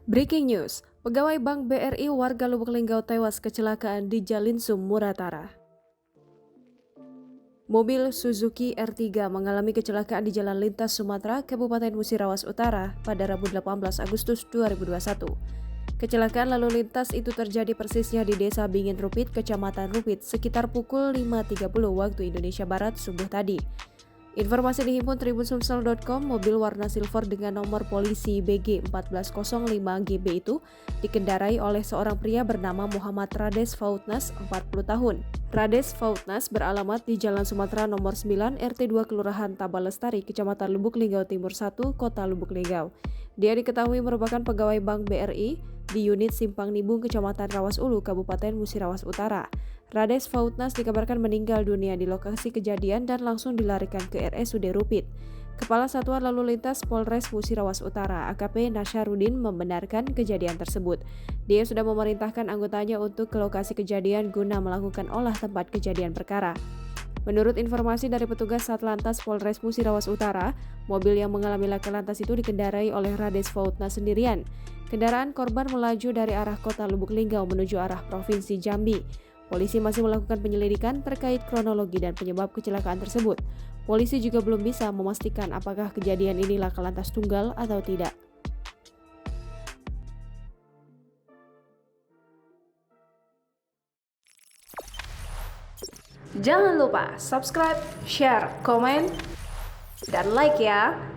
Breaking news, pegawai Bank BRI warga Lubuk Linggau tewas kecelakaan di Jalinsum, Muratara. Mobil Suzuki R3 mengalami kecelakaan di Jalan Lintas Sumatera, Kabupaten Musirawas Utara pada Rabu 18 Agustus 2021. Kecelakaan lalu lintas itu terjadi persisnya di Desa Bingin Rupit, Kecamatan Rupit, sekitar pukul 5.30 waktu Indonesia Barat subuh tadi. Informasi dihimpun tribunsumsel.com, mobil warna silver dengan nomor polisi BG 1405GB itu dikendarai oleh seorang pria bernama Muhammad Rades Fautnas, 40 tahun. Rades Fautnas beralamat di Jalan Sumatera nomor 9 RT 2 Kelurahan Tabalestari, Kecamatan Lubuk Linggau Timur 1, Kota Lubuk Linggau. Dia diketahui merupakan pegawai Bank BRI di unit Simpang Nibung, Kecamatan Rawas Ulu, Kabupaten Musirawas Utara. Rades Fautnas dikabarkan meninggal dunia di lokasi kejadian dan langsung dilarikan ke RSUD Rupit. Kepala Satuan Lalu Lintas Polres Musirawas Utara, AKP Nasyarudin, membenarkan kejadian tersebut. Dia sudah memerintahkan anggotanya untuk ke lokasi kejadian guna melakukan olah tempat kejadian perkara. Menurut informasi dari petugas Satlantas Polres Musirawas Utara, mobil yang mengalami laka lantas itu dikendarai oleh Rades Fautnas sendirian. Kendaraan korban melaju dari arah kota Lubuk Linggau menuju arah Provinsi Jambi. Polisi masih melakukan penyelidikan terkait kronologi dan penyebab kecelakaan tersebut. Polisi juga belum bisa memastikan apakah kejadian ini laka lantas tunggal atau tidak. Jangan lupa subscribe, share, komen, dan like ya!